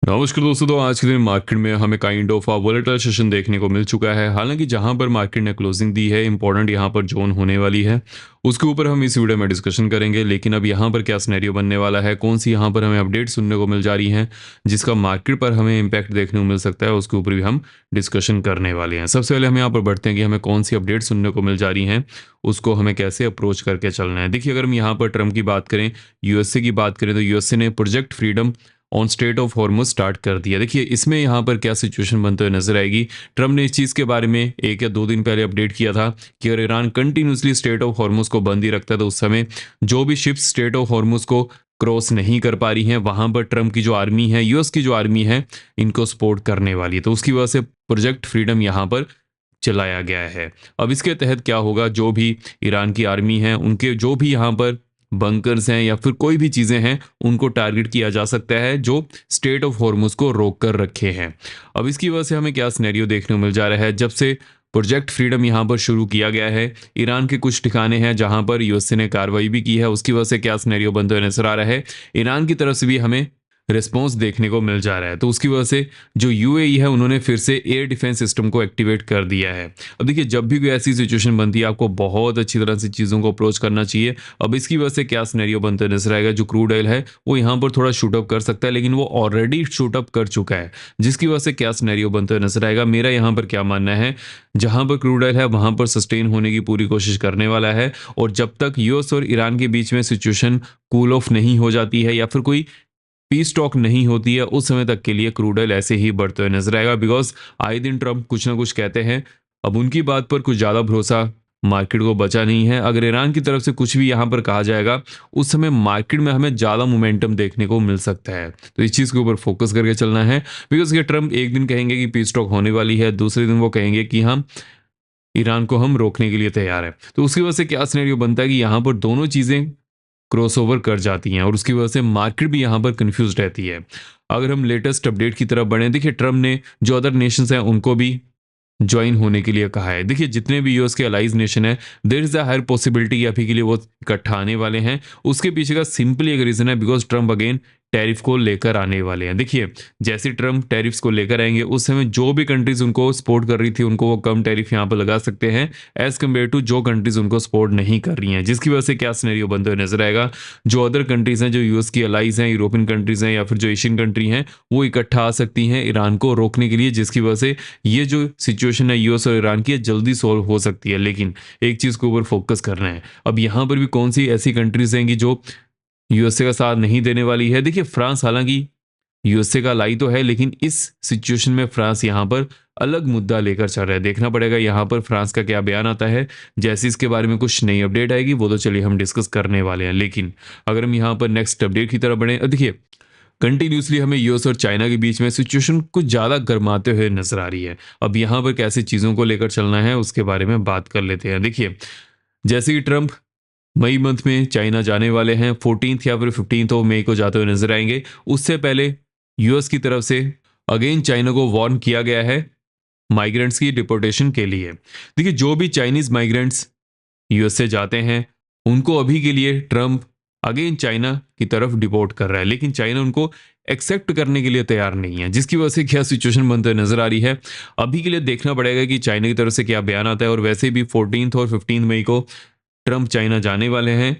नमस्कार दोस्तों। तो आज के दिन मार्केट में हमें काइंड ऑफ वोलेटाइल सेशन देखने को मिल चुका है। हालांकि जहां पर मार्केट ने क्लोजिंग दी है, इंपॉर्टेंट यहां पर जोन होने वाली है, उसके ऊपर हम इस वीडियो में डिस्कशन करेंगे। लेकिन अब यहां पर क्या सिनेरियो बनने वाला है, कौन सी यहां पर हमें अपडेट सुनने को मिल जा रही हैं जिसका मार्केट पर हमें इम्पैक्ट देखने को मिल सकता है, उसके ऊपर भी हम डिस्कशन करने वाले हैं। सबसे पहले हम यहाँ पर बढ़ते हैं कि हमें कौन सी अपडेट सुनने को मिल जा रही हैं, उसको हमें कैसे अप्रोच करके चलना है। देखिए, अगर हम यहाँ पर ट्रम्प की बात करें, यूएसए की बात करें, तो यूएसए ने project freedom on state of Hormuz start कर दिया। देखिए, इसमें यहाँ पर क्या सिचुएशन बनते हुए नजर आएगी। ट्रम्प ने इस चीज़ के बारे में 1 या 2 दिन पहले अपडेट किया था कि अगर Iran continuously state of Hormuz को बंद ही रखता है तो उस समय जो भी शिप्स स्टेट ऑफ हॉर्मुज को क्रॉस नहीं कर पा रही हैं, वहां पर ट्रम्प की जो आर्मी है, यूएस की जो आर्मी है, इनको सपोर्ट करने वाली है। तो उसकी वजह से प्रोजेक्ट फ्रीडम यहाँ पर चलाया गया है। अब इसके तहत क्या होगा, जो भी ईरान की आर्मी है, उनके जो भी यहाँ पर बंकर्स हैं या फिर कोई भी चीज़ें हैं, उनको टारगेट किया जा सकता है जो स्टेट ऑफ हॉर्मुज को रोक कर रखे हैं। अब इसकी वजह से हमें क्या सिनेरियो देखने को मिल जा रहा है, जब से प्रोजेक्ट फ्रीडम यहाँ पर शुरू किया गया है, ईरान के कुछ ठिकाने हैं जहां पर यूएसए ने कार्रवाई भी की है। उसकी वजह से क्या सिनेरियो बनते हुए नजर आ रहा है, ईरान की तरफ से भी हमें रिस्पॉन्स देखने को मिल जा रहा है। तो उसकी वजह से जो यूएई है, उन्होंने फिर से एयर डिफेंस सिस्टम को एक्टिवेट कर दिया है। अब देखिए, जब भी कोई ऐसी सिचुएशन बनती है, आपको बहुत अच्छी तरह से चीज़ों को अप्रोच करना चाहिए। अब इसकी वजह से क्या सिनेरियो बनते नजर आएगा, जो क्रूड ऑयल है वो यहाँ पर थोड़ा शूटअप कर सकता है, लेकिन वो ऑलरेडी शूटअप कर चुका है, जिसकी वजह से क्या सिनेरियो बनते हुए नजर आएगा। मेरा यहाँ पर क्या मानना है, जहां पर क्रूड ऑयल है वहां पर सस्टेन होने की पूरी कोशिश करने वाला है। और जब तक यूएस और ईरान के बीच में सिचुएशन कूल ऑफ नहीं हो जाती है या फिर कोई पीस टॉक नहीं होती है, उस समय तक के लिए क्रूड ऑयल ऐसे ही बढ़ते हुए नजर आएगा। बिकॉज आए दिन ट्रम्प कुछ ना कुछ कहते हैं, अब उनकी बात पर कुछ ज़्यादा भरोसा मार्केट को बचा नहीं है। अगर ईरान की तरफ से कुछ भी यहाँ पर कहा जाएगा, उस समय मार्केट में हमें ज़्यादा मोमेंटम देखने को मिल सकता है। तो इस चीज़ के ऊपर फोकस करके चलना है। बिकॉज ये ट्रम्प एक दिन कहेंगे कि पीस टॉक होने वाली है, दूसरे दिन वो कहेंगे कि हम ईरान को हम रोकने के लिए तैयार है। तो उसकी वजह से क्या सिनेरियो बनता है कि यहाँ पर दोनों चीज़ें क्रॉसओवर कर जाती हैं और उसकी वजह से मार्केट भी यहाँ पर कंफ्यूज रहती है। अगर हम लेटेस्ट अपडेट की तरफ बढ़ें, देखिए ट्रम्प ने जो अदर नेशंस हैं उनको भी ज्वाइन होने के लिए कहा है। देखिए, जितने भी यूएस के अलाइज नेशन है, there is a higher possibility कि अभी के लिए वो इकट्ठा आने वाले हैं। उसके पीछे का सिंपली एक रीजन है, बिकॉज ट्रम्प अगेन टैरिफ को लेकर आने वाले हैं। देखिए, जैसे ट्रम्प टैरिफ्स को लेकर आएंगे, उस समय जो भी कंट्रीज उनको सपोर्ट कर रही थी, उनको वो कम टैरिफ यहाँ पर लगा सकते हैं एज कम्पेयर टू जो कंट्रीज उनको सपोर्ट नहीं कर रही हैं। जिसकी वजह से क्या सिनेरियो बनते हुए नजर आएगा, जो अदर कंट्रीज हैं, जो यूएस की अलाइज हैं, यूरोपियन कंट्रीज हैं या फिर जो एशियन कंट्री हैं, वो इकट्ठा आ सकती हैं ईरान को रोकने के लिए। जिसकी वजह से ये जो सिचुएशन है यूएस और ईरान की, जल्दी सॉल्व हो सकती है। लेकिन एक चीज़ के ऊपर फोकस करना है, अब यहाँ पर भी कौन सी ऐसी कंट्रीज हैं जो यूएसए का साथ नहीं देने वाली है। देखिए, फ्रांस हालांकि यूएसए का लाई तो है, लेकिन इस सिचुएशन में फ्रांस यहाँ पर अलग मुद्दा लेकर चल रहा है। देखना पड़ेगा यहाँ पर फ्रांस का क्या बयान आता है। जैसे इसके बारे में कुछ नई अपडेट आएगी, वो तो चलिए हम डिस्कस करने वाले हैं। लेकिन अगर हम यहाँ पर नेक्स्ट अपडेट की तरफ बढ़े, देखिए कंटिन्यूसली हमें यूएस और चाइना के बीच में सिचुएशन कुछ ज़्यादा गर्माते हुए नजर आ रही है। अब यहाँ पर कैसे चीज़ों को लेकर चलना है, उसके बारे में बात कर लेते हैं। देखिए, जैसे कि ट्रंप मई मंथ में चाइना जाने वाले हैं, 14 या फिर 15 ऑफ मई को जाते हुए नजर आएंगे। उससे पहले यूएस की तरफ से अगेन चाइना को वार्न किया गया है माइग्रेंट्स की डिपोर्टेशन के लिए। देखिए, जो भी चाइनीज माइग्रेंट्स यूएस से जाते हैं, उनको अभी के लिए ट्रम्प अगेन चाइना की तरफ डिपोर्ट कर रहा है, लेकिन चाइना उनको एक्सेप्ट करने के लिए तैयार नहीं है। जिसकी वजह से क्या सिचुएशन बनते हुए नजर आ रही है, अभी के लिए देखना पड़ेगा कि चाइना की तरफ से क्या बयान आता है। और वैसे भी 14 और 15 मई को ट्रम्प चाइना जाने वाले हैं,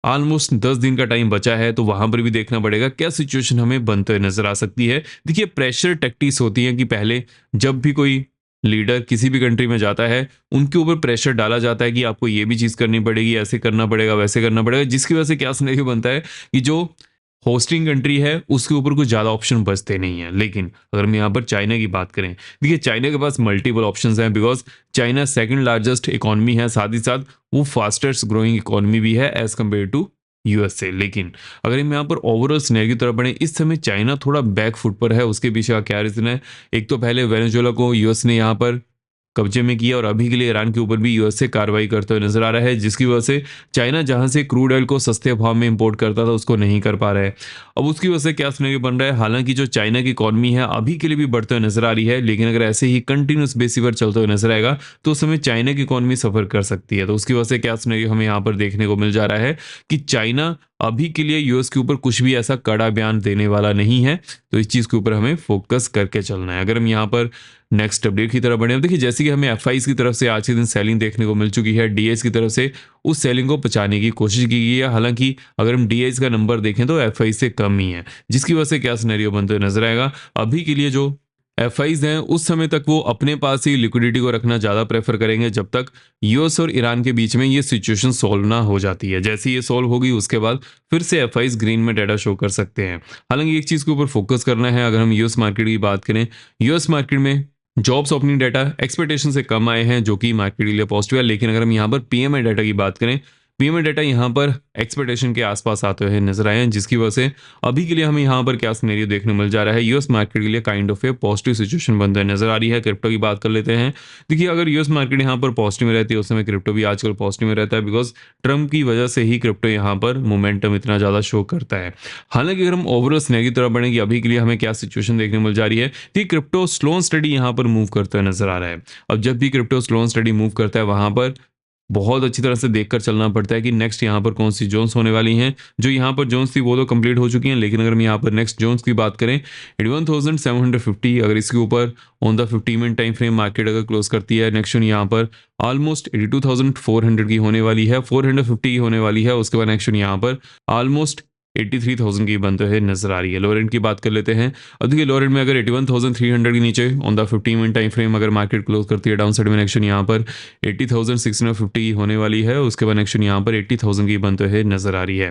ऑलमोस्ट 10 दिन का टाइम बचा है। तो वहां पर भी देखना पड़ेगा क्या सिचुएशन हमें बनते हुए नजर आ सकती है। देखिए, प्रेशर टैक्टिक्स होती है कि पहले जब भी कोई लीडर किसी भी कंट्री में जाता है, उनके ऊपर प्रेशर डाला जाता है कि आपको ये भी चीज़ करनी पड़ेगी, ऐसे करना पड़ेगा, वैसे करना पड़ेगा। जिसकी वजह से क्या सिनेरियो बनता है कि जो होस्टिंग कंट्री है उसके ऊपर कुछ ज़्यादा ऑप्शन बचते नहीं हैं। लेकिन अगर हम यहाँ पर चाइना की बात करें, देखिए चाइना के पास मल्टीपल ऑप्शंस हैं, because China second largest economy है, साथ ही साथ वो फास्टेस्ट ग्रोइंग इकोनॉमी भी है एज कम्पेयर टू यूएसए। लेकिन अगर हम यहाँ पर ओवरऑल सिनेरियो की तरफ बढ़े, इस समय चाइना थोड़ा बैक फुट पर है। उसके पीछे का क्या रीजन है, एक तो पहले वेनेजुएला को यूएस ने यहाँ पर कब्जे में किया और अभी के लिए ईरान के ऊपर भी यूएस से कार्रवाई करते हुए नजर आ रहा है। जिसकी वजह से चाइना जहां से क्रूड ऑयल को सस्ते भाव में इंपोर्ट करता था, उसको नहीं कर पा रहा है। अब उसकी वजह से क्या सिनेरियो बन रहा है, हालांकि जो चाइना की इकॉनमी है अभी के लिए भी बढ़ते हुए नजर आ रही है, लेकिन अगर ऐसे ही कंटिन्यूस बेसिस पर चलते हुए नजर आएगा तो उस समय चाइना की इकॉनमी सफर कर सकती है। तो उसकी वजह से क्या सिनेरियो हमें यहाँ पर देखने को मिल जा रहा है कि चाइना अभी के लिए यूएस के ऊपर कुछ भी ऐसा कड़ा बयान देने वाला नहीं है, तो इस चीज़ के ऊपर हमें फोकस करके चलना है। अगर हम यहाँ पर नेक्स्ट अपडेट की तरफ बढ़े, अब देखिए जैसे कि हमें एफआईज की तरफ से आज के दिन सेलिंग देखने को मिल चुकी है, डीएस की तरफ से उस सेलिंग को बचाने की कोशिश की गई है। हालांकि अगर हम डीएस का नंबर देखें तो एफआईज से कम ही है, जिसकी वजह से क्या सिनेरियो बनते हुए नजर आएगा। अभी के लिए जो एफआईज हैं उस समय तक वो अपने पास ही लिक्विडिटी को रखना ज़्यादा प्रेफर करेंगे, जब तक यूएस और ईरान के बीच में ये सिचुएशन सॉल्व ना हो जाती है। जैसे ये सॉल्व होगी उसके बाद फिर से एफआईज ग्रीन में डाटा शो कर सकते हैं। हालांकि एक चीज़ के ऊपर फोकस करना है, अगर हम यूएस मार्केट की बात करें, यूएस मार्केट में जॉब्स ओपनिंग डाटा एक्सपेक्टेशन से कम आए हैं, जो कि मार्केट के लिए पॉजिटिव है। लेकिन अगर हम यहाँ पर पीएमआई डाटा की बात करें, पीएमआई डाटा यहाँ पर एक्सपेक्टेशन के आसपास आते हुए नजर आए हैं, जिसकी वजह से अभी के लिए हमें यहाँ पर क्या सिनेरियो देखने मिल जा रहा है, यूएस मार्केट के लिए kind of A positive situation बनते हुए नजर आ रही है। क्रिप्टो की बात कर लेते हैं। देखिए अगर यूएस मार्केट यहाँ पर पॉजिटिव में रहती है उस समय क्रिप्टो भी आजकल पॉजिटिव में रहता है, बिकॉज ट्रम्प की वजह से ही क्रिप्टो यहाँ पर मोमेंटम इतना ज़्यादा शो करता है। हालांकि अगर हम ओवरऑल सिनेरियो की तरफ बढ़ेंगे, अभी के लिए हमें क्या सिचुएशन देखने मिल जा रही है कि क्रिप्टो स्लो एंड स्टडी यहाँ पर मूव करता हुआ नजर आ रहा है। अब जब भी crypto slow and study move करता है, वहां पर बहुत अच्छी तरह से देखकर चलना पड़ता है कि नेक्स्ट यहाँ पर कौन सी जोन्स होने वाली हैं। जो यहाँ पर जोन्स थी वो तो कंप्लीट हो चुकी हैं, लेकिन अगर हम यहाँ पर नेक्स्ट जोन्स की बात करें, 81,750, अगर इसके ऊपर on the 50 minute time frame market अगर क्लोज करती है, नेक्स्ट जोन यहाँ पर ऑलमोस्ट 82,400 की होने वाली है, 450 की होने वाली है। उसके बाद नेक्स्ट जोन यहाँ पर ऑलमोस्ट 83,000 की बनते हुए नजर आ रही है। लोअर एंड की बात कर लेते हैं। और देखिए लोअर एंड में अगर 81,300 के नीचे on the 15 minute time frame अगर मार्केट क्लोज करती है, डाउन साइड में एक्शन यहाँ पर 80,650 की होने वाली है। उसके बाद एक्शन यहाँ पर 80,000 की बनते हुए नजर आ रही है।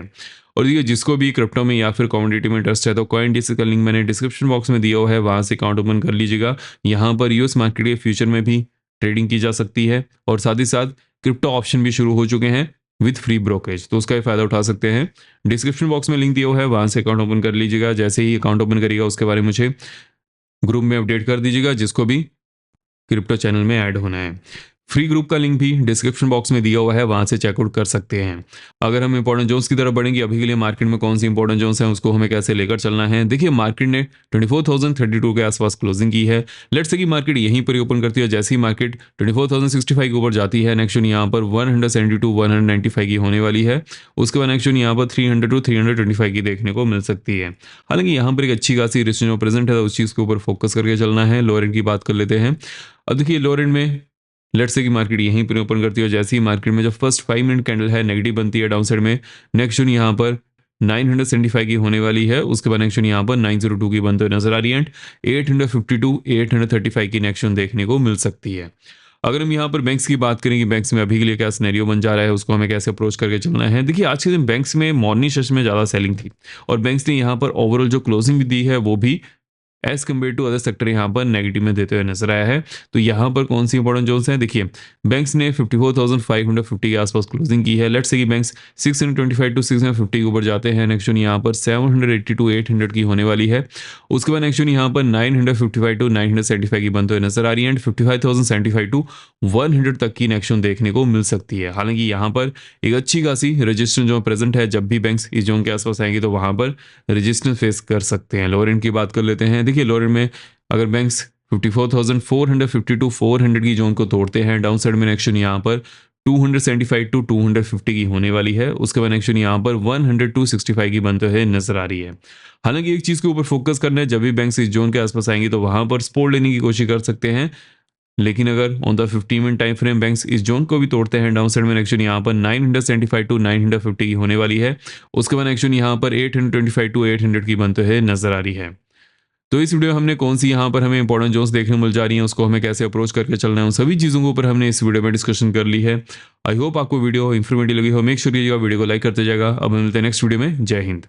और देखिए जिसको भी क्रिप्टो में या फिर कमोडिटी में इंटरेस्ट है तो CoinDesk का लिंक मैंने डिस्क्रिप्शन बॉक्स में दिया हुआ है, वहां से अकाउंट ओपन कर लीजिएगा। यहाँ पर यूएस मार्केट के फ्यूचर में भी ट्रेडिंग की जा सकती है, और साथ ही साथ क्रिप्टो ऑप्शन भी शुरू हो चुके हैं विथ फ्री ब्रोकरेज, तो उसका भी फायदा उठा सकते हैं। डिस्क्रिप्शन बॉक्स में लिंक दिया हुआ है, वहां से अकाउंट ओपन कर लीजिएगा। जैसे ही अकाउंट ओपन करिएगा उसके बारे में मुझे ग्रुप में अपडेट कर दीजिएगा, जिसको भी क्रिप्टो चैनल में ऐड होना है। फ्री ग्रुप का लिंक भी डिस्क्रिप्शन बॉक्स में दिया हुआ है, वहां से चेकआउट कर सकते हैं। अगर हम इंपॉर्टेंट जोन्स की तरफ बढ़ेंगे, अभी के लिए मार्केट में कौन सी इंपॉर्टेंट जोन्स हैं उसको हमें कैसे लेकर चलना है। देखिए मार्केट ने 24,032 के आसपास क्लोजिंग की है। लेट्स से कि मार्केट यहीं पर ओपन करती है, जैसे ही मार्केट 24,065 के ऊपर जाती है, नेक्स्ट जोन यहाँ पर 172 195 की होने वाली है। उसके बाद नेक्स्ट जोन यहाँ पर 300 to 325 की देखने को मिल सकती है। हालांकि यहाँ पर एक अच्छी खासी रिस्क प्रेजेंट है, तो उस चीज़ के ऊपर फोकस करके चलना है। लोअर एंड की बात कर लेते हैं। अब देखिए लोअर एंड में लेट्स से कि मार्केट यहीं पर ओपन करती है, जैसे ही मार्केट में जो फर्स्ट 5 मिनट कैंडल है नेगेटिव बनती है डाउन साइड में, नेक्स्ट जोन यहाँ पर 975 की होने वाली है। उसके बाद नेक्स्ट जोन यहाँ पर 902 की बनते हुए नजर आ रही है, एंड 852 835 की नेक्स्ट जोन देखने को मिल सकती है। अगर हम यहाँ पर बैंक्स की बात करें कि बैंक्स में अभी के लिए क्या सिनेरियो बन जा रहा है, उसको हमें कैसे अप्रोच करके चलना है। देखिए आज के दिन बैंक्स में मॉर्निंग सेशन में ज़्यादा सेलिंग थी, और बैंक्स ने यहाँ पर ओवरऑल जो क्लोजिंग दी है वो भी as compare to other sector यहाँ पर नेगेटिव में देते हुए नजर आया है। तो यहाँ पर कौन सी इंपॉर्टेंट जोन्स हैं, देखिए बैंक्स ने 54,550 के आसपास क्लोजिंग की है। लेट्स से कि बैंक्स 625 टू 650 के ऊपर जाते हैं, नेक्स्ट जोन यहाँ पर 780 टू 800 की होने वाली है। उसके बाद नेक्स्ट जोन यहाँ पर 955 टू 975 की बनते हुए नजर आ रही है, एंड 55,075 टू 100 तक की नेक्स्ट जोन देखने को मिल सकती है। हालांकि यहाँ पर एक अच्छी खासी रेजिस्टेंस जो प्रेजेंट है, जब भी बैंक्स इस जोन के आसपास आएंगे तो वहां पर रेजिस्टेंस फेस कर सकते हैं। लोअर एंड की बात कर लेते हैं। देखिए लोअर में अगर बैंक्स 54,450 टू 400 की जोन को तोड़ते हैं, डाउन साइड में नेक्स्ट जोन यहाँ पर 275 टू 250 की होने वाली है। उसके बाद नेक्स्ट जोन यहाँ पर 100 टू 65 की बनते हुए नजर आ रही है। हालांकि एक चीज के ऊपर फोकस करना है, जब भी बैंक्स इस जोन के आसपास आएंगे तो वहां पर सपोर्ट लेने की कोशिश कर सकते हैं। लेकिन अगर on the 15 minute time frame banks इस जोन को भी तोड़ते हैं, डाउन साइड में नेक्स्ट जोन यहाँ पर 975 टू 950 की होने वाली है। उसके बाद नेक्स्ट जोन यहाँ पर 825 टू 800 की बनते हुए नजर आ रही है। तो इस वीडियो में हमने कौन सी यहाँ पर हमें इंपॉर्टेंट जोन्स देखने मिल जा रही हैं, उसको हमें कैसे अप्रोच करके चलना है, उन सभी चीज़ों के ऊपर हमने इस वीडियो में डिस्कशन कर ली है। आई होप आपको वीडियो इन्फॉर्मेटिव लगी हो। मेक श्योर कीजिएगा वीडियो को लाइक करते जाएगा। अब मिलते हैं नेक्स्ट वीडियो में। जय हिंद।